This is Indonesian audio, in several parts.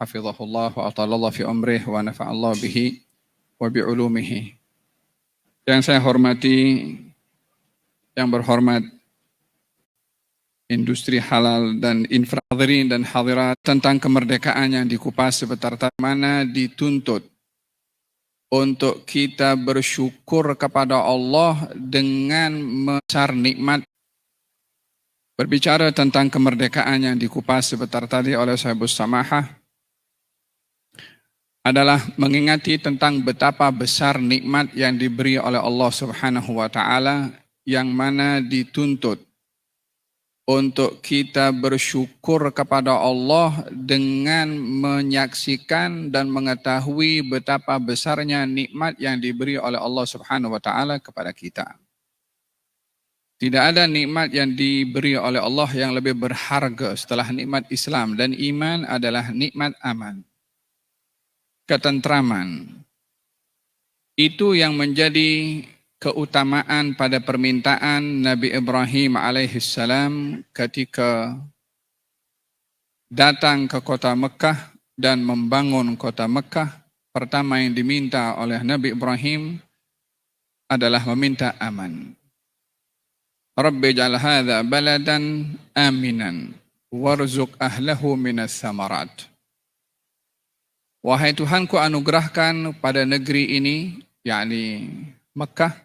hafizahullah wa atalallah fi umrih wa nafa'allah bihi wa bi'ulumihi. Yang saya hormati, yang berhormat industri halal dan infrahadirin dan hadirat, tentang kemerdekaan yang dikupas sebentar mana dituntut untuk kita bersyukur kepada Allah dengan besar nikmat. Berbicara tentang kemerdekaan yang dikupas sebentar tadi oleh Sahibus Samahah adalah mengingati tentang betapa besar nikmat yang diberi oleh Allah Subhanahu wa taala, yang mana dituntut untuk kita bersyukur kepada Allah dengan menyaksikan dan mengetahui betapa besarnya nikmat yang diberi oleh Allah Subhanahu wa taala kepada kita. Tidak ada nikmat yang diberi oleh Allah yang lebih berharga setelah nikmat Islam, dan iman adalah nikmat aman, ketentraman. Itu yang menjadi keutamaan pada permintaan Nabi Ibrahim alaihissalam ketika datang ke kota Mekah dan membangun kota Mekah. Pertama yang diminta oleh Nabi Ibrahim adalah meminta aman. Rabbi ij'al hadza baladan aminan warzuq ahlahu minas samarat. Wahai Tuhanku, anugerahkan pada negeri ini, yakni Mekah,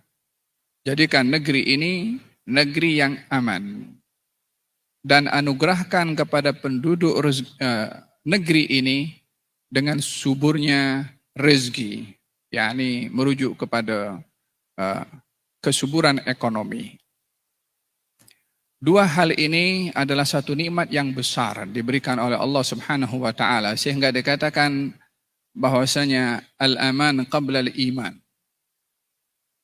jadikan negeri ini negeri yang aman, dan anugerahkan kepada penduduk negeri ini dengan suburnya rezeki, yakni merujuk kepada kesuburan ekonomi. Dua hal ini adalah satu nikmat yang besar diberikan oleh Allah Subhanahu wa taala, sehingga dikatakan bahwasanya al-aman qabla al-iman.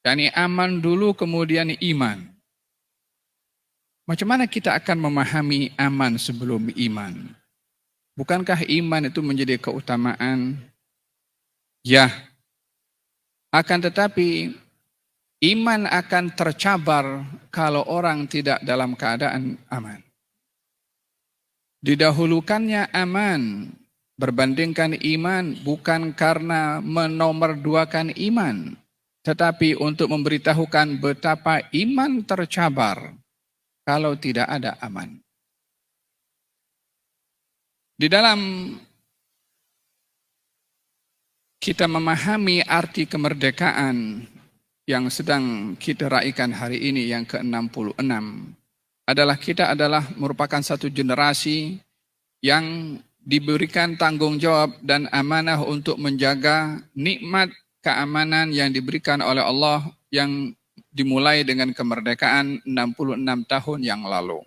Yani aman dulu kemudian iman. Macam mana kita akan memahami aman sebelum iman? Bukankah iman itu menjadi keutamaan? Ya. Akan tetapi iman akan tercabar kalau orang tidak dalam keadaan aman. Didahulukannya aman berbandingkan iman bukan karena menomorduakan iman, tetapi untuk memberitahukan betapa iman tercabar kalau tidak ada aman. Di dalam kita memahami arti kemerdekaan yang sedang kita raikan hari ini, yang ke-66, adalah kita adalah merupakan satu generasi yang diberikan tanggung jawab dan amanah untuk menjaga nikmat keamanan yang diberikan oleh Allah yang dimulai dengan kemerdekaan 66 tahun yang lalu.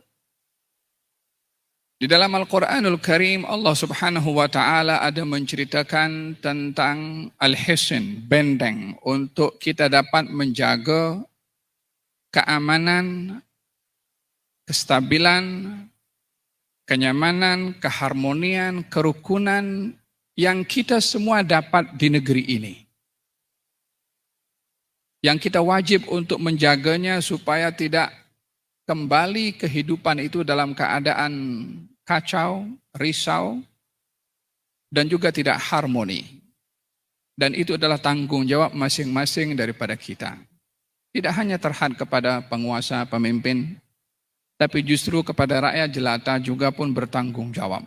Di dalam Al-Quranul Karim, Allah Subhanahu wa taala ada menceritakan tentang al-hisn, benteng, untuk kita dapat menjaga keamanan, kestabilan, kenyamanan, keharmonian, kerukunan yang kita semua dapat di negeri ini. Yang kita wajib untuk menjaganya supaya tidak kembali kehidupan itu dalam keadaan kacau, risau, dan juga tidak harmoni. Dan itu adalah tanggung jawab masing-masing daripada kita. Tidak hanya terhad kepada penguasa, pemimpin, tapi justru kepada rakyat jelata juga pun bertanggung jawab.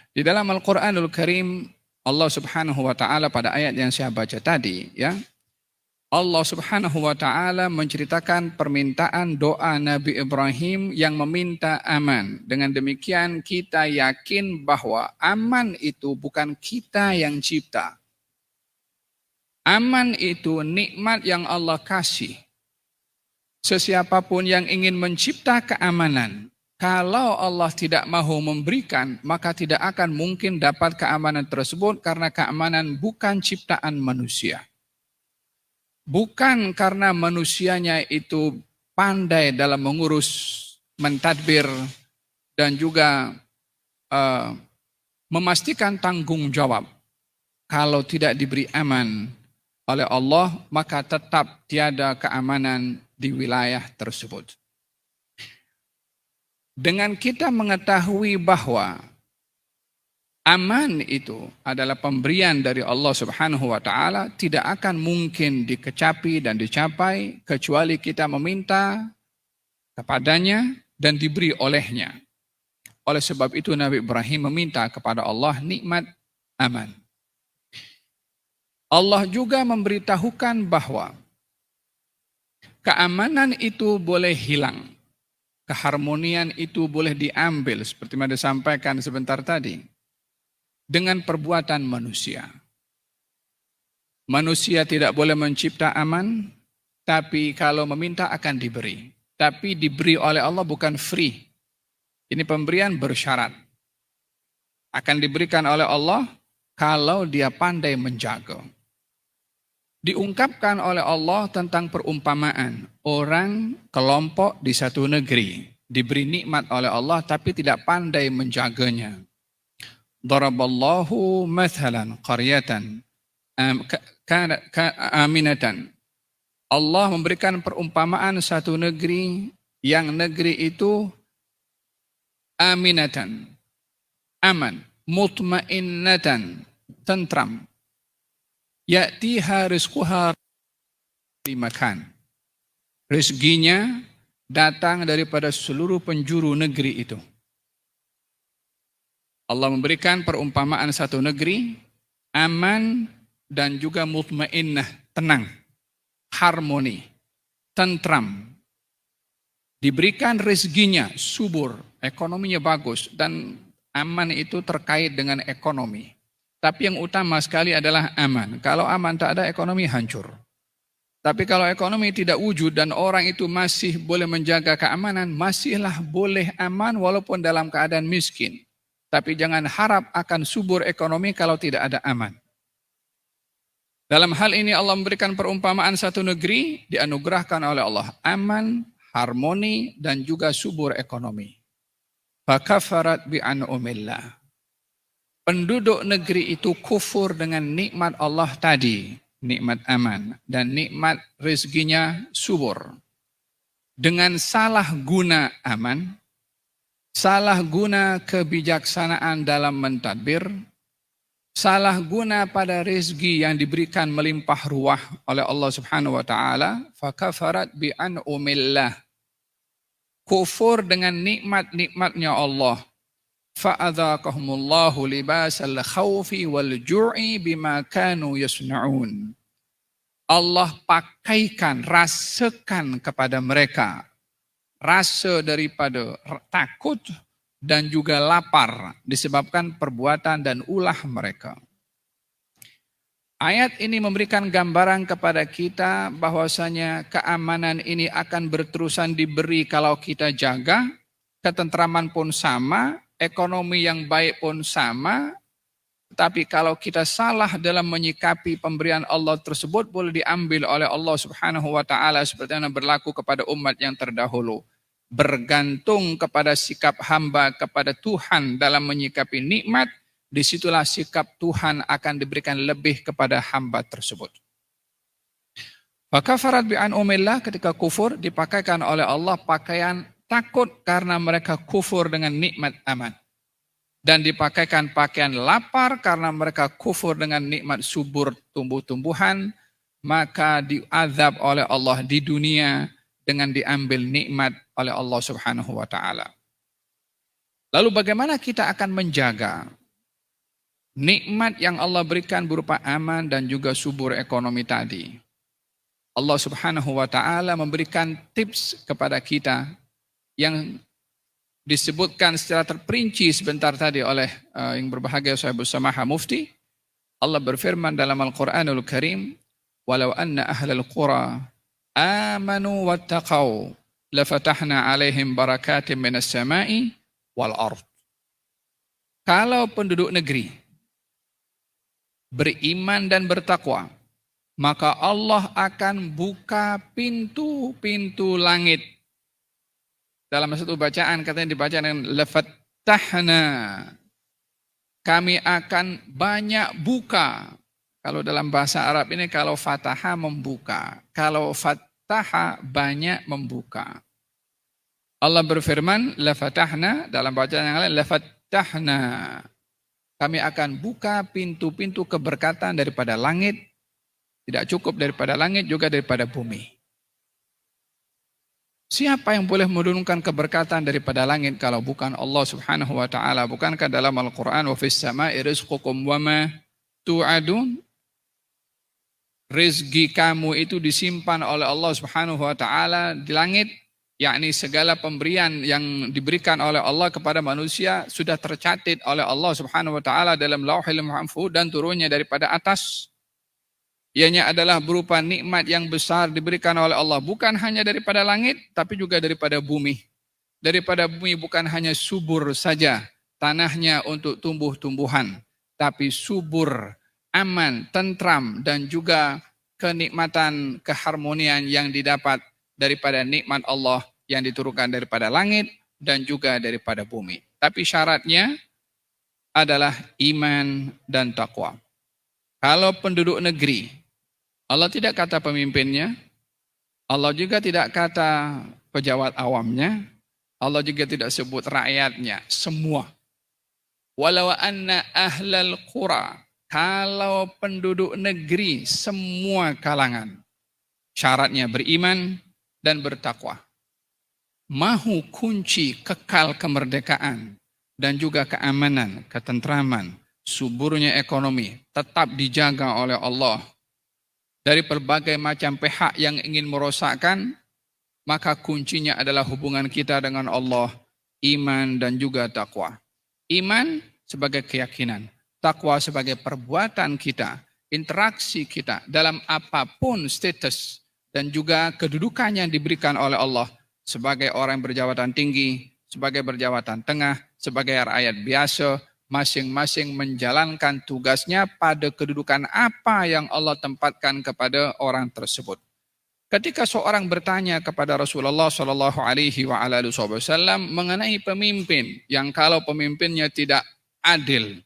Di dalam Al-Quranul Karim, Allah Subhanahu wa taala pada ayat yang saya baca tadi, ya, Allah Subhanahu wa taala menceritakan permintaan doa Nabi Ibrahim yang meminta aman. Dengan demikian kita yakin bahwa aman itu bukan kita yang cipta. Aman itu nikmat yang Allah kasih. Sesiapapun yang ingin mencipta keamanan, kalau Allah tidak mahu memberikan, maka tidak akan mungkin dapat keamanan tersebut, karena keamanan bukan ciptaan manusia. Bukan karena manusianya itu pandai dalam mengurus, mentadbir, dan juga memastikan tanggung jawab. Kalau tidak diberi aman oleh Allah, maka tetap tiada keamanan di wilayah tersebut. Dengan kita mengetahui bahwa Aman itu adalah pemberian dari Allah Subhanahu wa taala, tidak akan mungkin dikecapi dan dicapai kecuali kita meminta kepadanya dan diberi olehnya. Oleh sebab itu Nabi Ibrahim meminta kepada Allah nikmat aman. Allah juga memberitahukan bahwa keamanan itu boleh hilang. Keharmonian itu boleh diambil seperti yang disampaikan sebentar tadi dengan perbuatan manusia. Manusia tidak boleh mencipta aman, tapi kalau meminta akan diberi. Tapi diberi oleh Allah bukan free. Ini pemberian bersyarat. Akan diberikan oleh Allah kalau dia pandai menjaga. Diungkapkan oleh Allah tentang perumpamaan orang kelompok di satu negeri diberi nikmat oleh Allah tapi tidak pandai menjaganya. Daraballahu mathalan qaryatan aminatan. Allah memberikan perumpamaan satu negeri yang negeri itu aminatan, aman, mutmainnatan, tentram. Ya'tiha rizquha dimakan. Rezekinya datang daripada seluruh penjuru negeri itu. Allah memberikan perumpamaan satu negeri aman dan juga mutmainnah, tenang, harmoni, tentram. Diberikan rezekinya subur, ekonominya bagus dan aman itu terkait dengan ekonomi. Tapi yang utama sekali adalah aman. Kalau aman tak ada, ekonomi hancur. Tapi kalau ekonomi tidak wujud dan orang itu masih boleh menjaga keamanan, masihlah boleh aman walaupun dalam keadaan miskin. Tapi jangan harap akan subur ekonomi kalau tidak ada aman. Dalam hal ini Allah memberikan perumpamaan satu negeri dianugerahkan oleh Allah. Aman, harmoni, dan juga subur ekonomi. Fakafarat bi'an'umillah. Penduduk negeri itu kufur dengan nikmat Allah tadi, nikmat aman dan nikmat rezekinya subur. Dengan salah guna aman, salah guna kebijaksanaan dalam mentadbir, salah guna pada rezeki yang diberikan melimpah ruah oleh Allah Subhanahu wa taala, fakafarat bi an'umillah. Kufur dengan nikmat-nikmatnya Allah. Fa'adzaqahumullahu libasal khawfi wal ju'i bima kanu yasna'un. Allah pakaikan, rasakan kepada mereka rasa daripada takut dan juga lapar disebabkan perbuatan dan ulah mereka. Ayat ini memberikan gambaran kepada kita bahwasanya keamanan ini akan berterusan diberi kalau kita jaga, ketentraman pun sama, ekonomi yang baik pun sama, tapi kalau kita salah dalam menyikapi pemberian Allah tersebut boleh diambil oleh Allah Subhanahu wa taala seperti yang berlaku kepada umat yang terdahulu. Bergantung kepada sikap hamba kepada Tuhan dalam menyikapi nikmat, disitulah sikap Tuhan akan diberikan lebih kepada hamba tersebut. Fakafarat bi'an'umillah, ketika kufur dipakaikan oleh Allah pakaian takut karena mereka kufur dengan nikmat aman. Dan dipakaikan pakaian lapar karena mereka kufur dengan nikmat subur tumbuh-tumbuhan. Maka diazab oleh Allah di dunia dengan diambil nikmat oleh Allah Subhanahu wa ta'ala. Lalu bagaimana kita akan menjaga nikmat yang Allah berikan berupa aman dan juga subur ekonomi tadi? Allah Subhanahu wa ta'ala memberikan tips kepada kita yang disebutkan secara terperinci sebentar tadi oleh yang berbahagia Sahibus Samaha Mufti. Allah berfirman dalam Al-Quranul Karim, "Walau anna ahlal qura amanu wattaqau lafatahna alaihim barakatim minas sama'i wal ard." Kalau penduduk negeri beriman dan bertakwa, maka Allah akan buka pintu-pintu langit. Dalam satu bacaan katanya dibaca dengan lafatahna. Kami akan banyak buka. Kalau dalam bahasa Arab ini kalau fataha membuka. Kalau fataha banyak membuka. Allah berfirman lafatahna, dalam bacaan yang lain lafatahna. kami akan buka pintu-pintu keberkatan daripada langit, tidak cukup daripada langit, juga daripada bumi. Siapa yang boleh menurunkan keberkatan daripada langit kalau bukan Allah Subhanahu wa taala? Bukankah dalam Al-Qur'an wa fis sama'i rizqukum wa ma tu'adun? Rezeki kamu itu disimpan oleh Allah Subhanahu wa taala di langit, yakni segala pemberian yang diberikan oleh Allah kepada manusia sudah tercatat oleh Allah Subhanahu wa taala dalam Lauhul Mahfuz dan turunnya daripada atas. Ianya adalah berupa nikmat yang besar diberikan oleh Allah. Bukan hanya daripada langit, tapi juga daripada bumi. Daripada bumi bukan hanya subur saja tanahnya untuk tumbuh-tumbuhan, tapi subur, aman, tentram, dan juga kenikmatan, keharmonian yang didapat daripada nikmat Allah yang diturunkan daripada langit dan juga daripada bumi. Tapi syaratnya adalah iman dan takwa. Kalau penduduk negeri, Allah tidak kata pemimpinnya, Allah juga tidak kata pejabat awamnya, Allah juga tidak sebut rakyatnya, semua. Walau anna ahlal qura, kalau penduduk negeri semua kalangan, syaratnya beriman dan bertakwa. Mahu kunci kekal kemerdekaan dan juga keamanan, ketentraman, suburnya ekonomi tetap dijaga oleh Allah dari berbagai macam pihak yang ingin merosakkan, maka kuncinya adalah hubungan kita dengan Allah, iman dan juga takwa. Iman sebagai keyakinan, takwa sebagai perbuatan kita, interaksi kita dalam apapun status dan juga kedudukan yang diberikan oleh Allah sebagai orang berjabatan tinggi, sebagai berjabatan tengah, sebagai rakyat biasa, masing-masing menjalankan tugasnya pada kedudukan apa yang Allah tempatkan kepada orang tersebut. Ketika seorang bertanya kepada Rasulullah Shallallahu Alaihi Wasallam mengenai pemimpin yang kalau pemimpinnya tidak adil,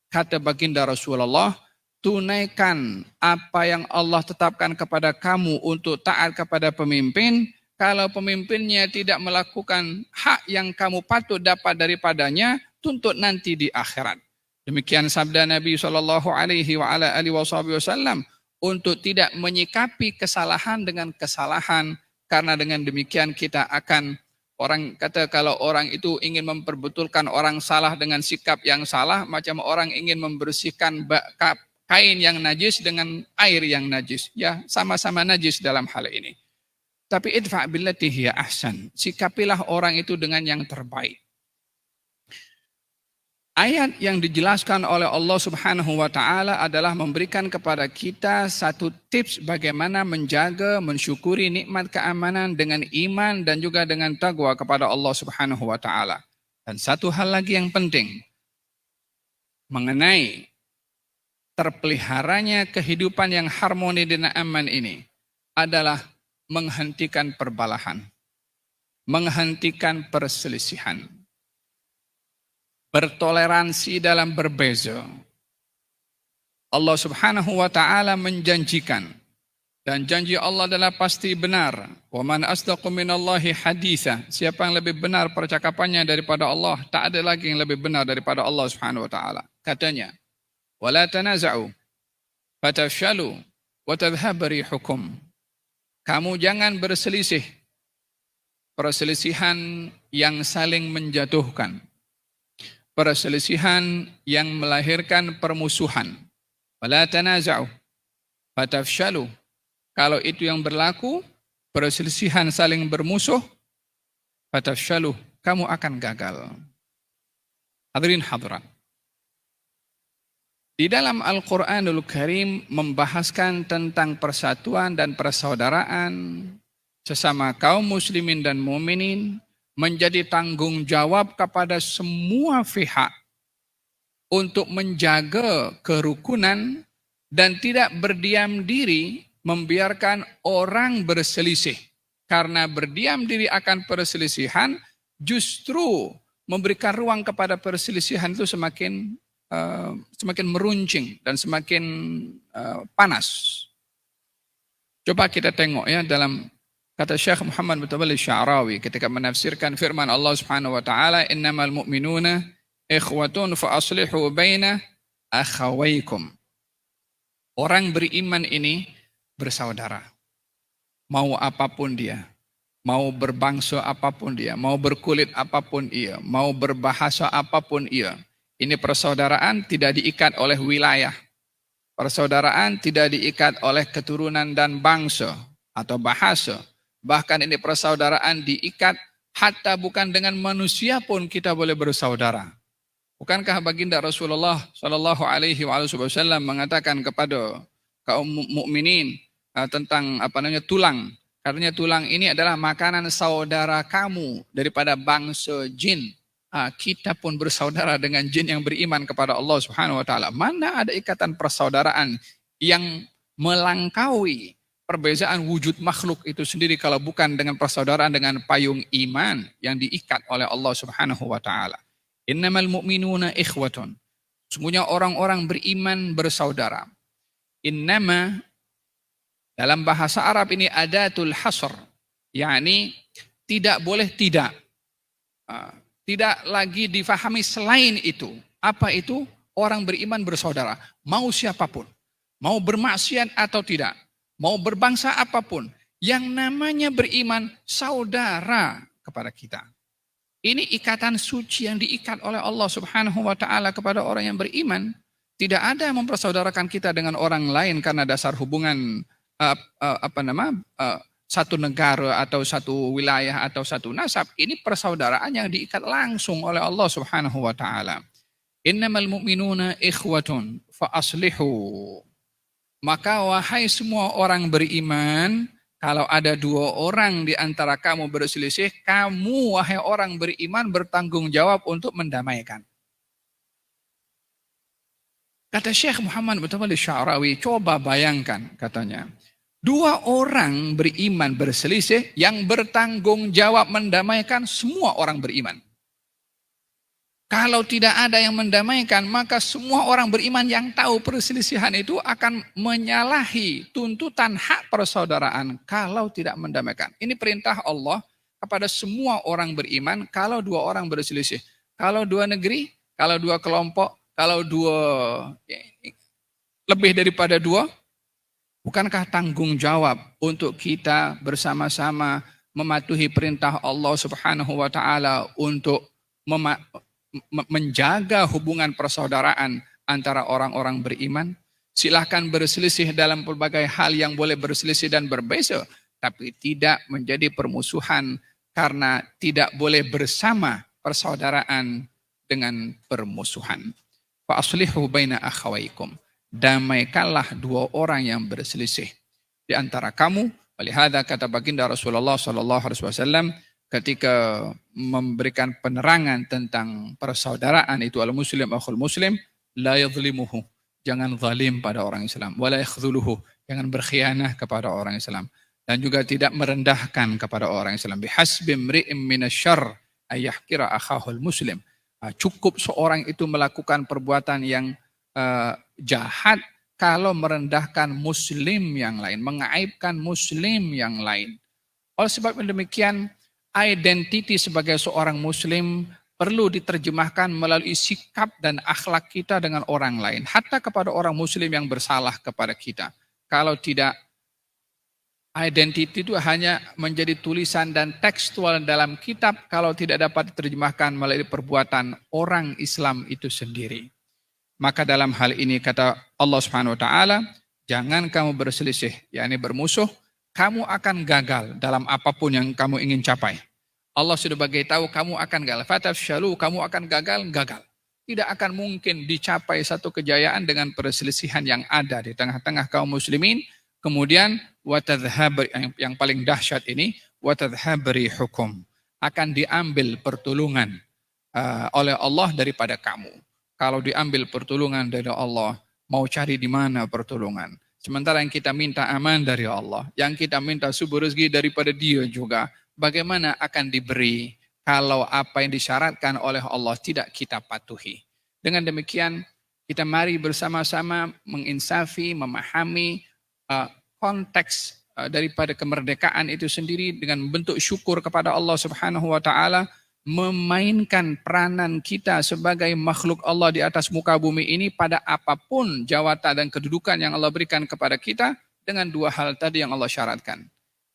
kata baginda Rasulullah, tunaikan apa yang Allah tetapkan kepada kamu untuk taat kepada pemimpin. Kalau pemimpinnya tidak melakukan hak yang kamu patut dapat daripadanya, tuntut nanti di akhirat. Demikian sabda Nabi Shallallahu Alaihi Wasallam untuk tidak menyikapi kesalahan dengan kesalahan, karena dengan demikian kita akan, orang kata kalau orang itu ingin memperbetulkan orang salah dengan sikap yang salah, macam orang ingin membersihkan kain yang najis dengan air yang najis, ya sama-sama najis dalam hal ini. Tapi idfa' billati hiya ahsan, sikapilah orang itu dengan yang terbaik. Ayat yang dijelaskan oleh Allah Subhanahu wa taala adalah memberikan kepada kita satu tips bagaimana menjaga, mensyukuri nikmat keamanan dengan iman dan juga dengan takwa kepada Allah Subhanahu wa taala. Dan satu hal lagi yang penting mengenai terpeliharanya kehidupan yang harmoni dan aman ini adalah menghentikan perbalahan, menghentikan perselisihan, bertoleransi dalam berbeza. Allah Subhanahu wa taala menjanjikan, dan janji Allah adalah pasti benar. Wa man asdaqu minallahi haditsa. Siapa yang lebih benar percakapannya daripada Allah? Tak ada lagi yang lebih benar daripada Allah Subhanahu wa taala. Katanya, "Wala tanaza'u fatafshalu wa tadhhabu rihukum." Kamu jangan berselisih. Perselisihan yang saling menjatuhkan. Perselisihan yang melahirkan permusuhan. Wala tanaza'u fatafshalu. Kalau itu yang berlaku, perselisihan saling bermusuh, fatafshalu, kamu akan gagal. Hadirin hadirat. Di dalam Al-Quranul Karim membahaskan tentang persatuan dan persaudaraan sesama kaum muslimin dan mukminin menjadi tanggung jawab kepada semua pihak untuk menjaga kerukunan dan tidak berdiam diri membiarkan orang berselisih. Karena berdiam diri akan perselisihan justru memberikan ruang kepada perselisihan itu semakin meruncing dan semakin panas. Coba kita tengok ya dalam kata Syekh Muhammad bin Tabal Sya'rawi ketika menafsirkan firman Allah Subhanahu wa taala, innamal mu'minuna ikhwatun fa aslihu baina akhawaykum. Orang beriman ini bersaudara. Mau apapun dia, mau berbangsa apapun dia, mau berkulit apapun ia, mau berbahasa apapun ia. Ini persaudaraan tidak diikat oleh wilayah. Persaudaraan tidak diikat oleh keturunan dan bangsa atau bahasa. Bahkan ini persaudaraan diikat hatta bukan dengan manusia pun kita boleh bersaudara. Bukankah baginda Rasulullah Shallallahu Alaihi Wasallam mengatakan kepada kaum mukminin tentang tulang. Karena tulang ini adalah makanan saudara kamu daripada bangsa jin. Kita pun bersaudara dengan jin yang beriman kepada Allah Subhanahu Wa Taala. Mana ada ikatan persaudaraan yang melangkaui perbezaan wujud makhluk itu sendiri kalau bukan dengan persaudaraan dengan payung iman yang diikat oleh Allah Subhanahu Wa Taala. Innamal mu'minuna ikhwatun. Sesungguhnya orang-orang beriman bersaudara. Innama dalam bahasa Arab ini adatul hasr, yakni tidak boleh tidak. Tidak lagi difahami selain itu. Apa itu? Orang beriman bersaudara. Mau siapapun. Mau bermaksiat atau tidak. Mau berbangsa apapun. Yang namanya beriman saudara kepada kita. Ini ikatan suci yang diikat oleh Allah Subhanahu wa Ta'ala kepada orang yang beriman. Tidak ada yang mempersaudarakan kita dengan orang lain karena dasar hubungan satu negara atau satu wilayah atau satu nasab. Ini persaudaraan yang diikat langsung oleh Allah Subhanahu wa Ta'ala. Innamal mu'minuna ikhwatun fa aslihu. Maka wahai semua orang beriman, kalau ada dua orang di antara kamu berselisih, kamu wahai orang beriman bertanggung jawab untuk mendamaikan. Kata Syekh Muhammad bin Tawalli Sya'rawi, coba bayangkan katanya. Dua orang beriman berselisih yang bertanggung jawab mendamaikan semua orang beriman. Kalau tidak ada yang mendamaikan, maka semua orang beriman yang tahu perselisihan itu akan menyalahi tuntutan hak persaudaraan kalau tidak mendamaikan. Ini perintah Allah kepada semua orang beriman kalau dua orang berselisih. Kalau dua negeri, kalau dua kelompok, kalau lebih daripada dua, bukankah tanggung jawab untuk kita bersama-sama mematuhi perintah Allah Subhanahu wa Ta'ala untuk menjaga hubungan persaudaraan antara orang-orang beriman? Silahkan berselisih dalam berbagai hal yang boleh berselisih dan berbeza, tapi tidak menjadi permusuhan karena tidak boleh bersama persaudaraan dengan permusuhan. Fa aslihu baina akhawaykum. Damaikanlah dua orang yang berselisih di antara kamu. Walihada kata baginda Rasulullah sallallahu alaihi wasallam ketika memberikan penerangan tentang persaudaraan itu al-muslim akhul muslim, la yadhlimuhu, jangan zalim pada orang Islam, wala yakhdhuluhu, jangan berkhianah kepada orang Islam, dan juga tidak merendahkan kepada orang Islam. Bihasbi mri'in minasyarr ay yahqira akhahul muslim. Cukup seorang itu melakukan perbuatan yang jahat kalau merendahkan muslim yang lain, mengaibkan muslim yang lain. Oleh sebab demikian, identiti sebagai seorang muslim perlu diterjemahkan melalui sikap dan akhlak kita dengan orang lain. Hatta kepada orang muslim yang bersalah kepada kita. Kalau tidak, identiti itu hanya menjadi tulisan dan tekstual dalam kitab kalau tidak dapat diterjemahkan melalui perbuatan orang Islam itu sendiri. Maka dalam hal ini kata Allah Subhanahu wa Ta'ala, jangan kamu berselisih, yakni bermusuh, kamu akan gagal dalam apapun yang kamu ingin capai. Allah sudah beritahu kamu akan gagal. Fatafshalu, kamu akan gagal. Tidak akan mungkin dicapai satu kejayaan dengan perselisihan yang ada di tengah-tengah kaum muslimin. Kemudian yang paling dahsyat ini, watadhhabri hukum, akan diambil pertolongan oleh Allah daripada kamu. Kalau diambil pertolongan dari Allah, mau cari di mana pertolongan? Sementara yang kita minta aman dari Allah, yang kita minta subur rezeki daripada Dia juga, bagaimana akan diberi kalau apa yang disyaratkan oleh Allah tidak kita patuhi? Dengan demikian, kita mari bersama-sama menginsafi, memahami konteks daripada kemerdekaan itu sendiri dengan bentuk syukur kepada Allah Subhanahu wa Ta'ala, memainkan peranan kita sebagai makhluk Allah di atas muka bumi ini pada apapun jawatan dan kedudukan yang Allah berikan kepada kita dengan dua hal tadi yang Allah syaratkan.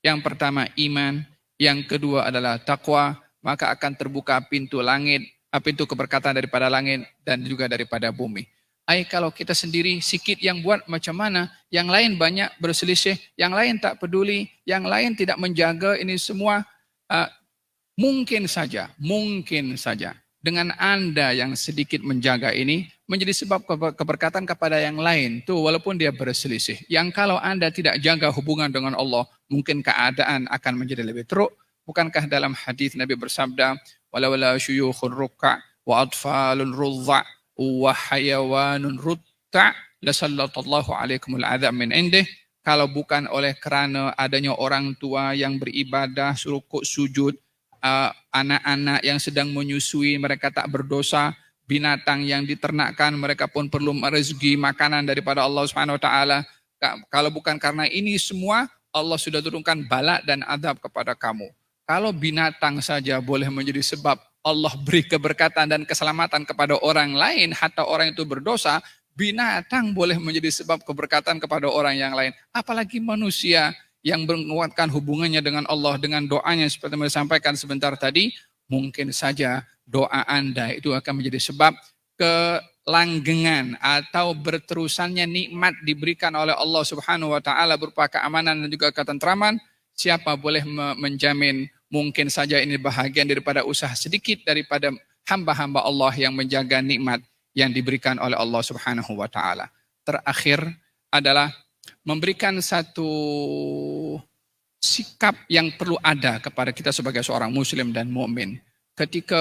Yang pertama iman, yang kedua adalah takwa, maka akan terbuka pintu langit, pintu keberkatan daripada langit dan juga daripada bumi. Kalau kita sendiri sikit yang buat macam mana, yang lain banyak berselisih, yang lain tak peduli, yang lain tidak menjaga ini semua, mungkin saja dengan Anda yang sedikit menjaga ini menjadi sebab keberkatan kepada yang lain tuh walaupun dia berselisih. Yang kalau Anda tidak jaga hubungan dengan Allah, mungkin keadaan akan menjadi lebih teruk. Bukankah dalam hadis Nabi bersabda, walawala syuyukhun rukka wa atfalun rudza wa hayawanun rutta la sallallahu alaikumul adzab min indih. Kalau bukan oleh kerana adanya orang tua yang beribadah, rukuk sujud, anak-anak yang sedang menyusui mereka tak berdosa, binatang yang diternakkan mereka pun perlu rezeki makanan daripada Allah Subhanahu wa taala. Kalau bukan karena ini semua, Allah sudah turunkan bala dan azab kepada kamu. Kalau binatang saja boleh menjadi sebab Allah beri keberkatan dan keselamatan kepada orang lain, hatta orang itu berdosa, binatang boleh menjadi sebab keberkatan kepada orang yang lain. Apalagi manusia yang menguatkan hubungannya dengan Allah dengan doanya seperti yang disampaikan sebentar tadi, mungkin saja doa Anda itu akan menjadi sebab kelanggengan atau berterusannya nikmat diberikan oleh Allah Subhanahu wa taala berupa keamanan dan juga ketentraman. Siapa boleh menjamin mungkin saja ini bahagian daripada usaha sedikit daripada hamba-hamba Allah yang menjaga nikmat yang diberikan oleh Allah Subhanahu wa taala. Terakhir adalah memberikan satu sikap yang perlu ada kepada kita sebagai seorang muslim dan mukmin ketika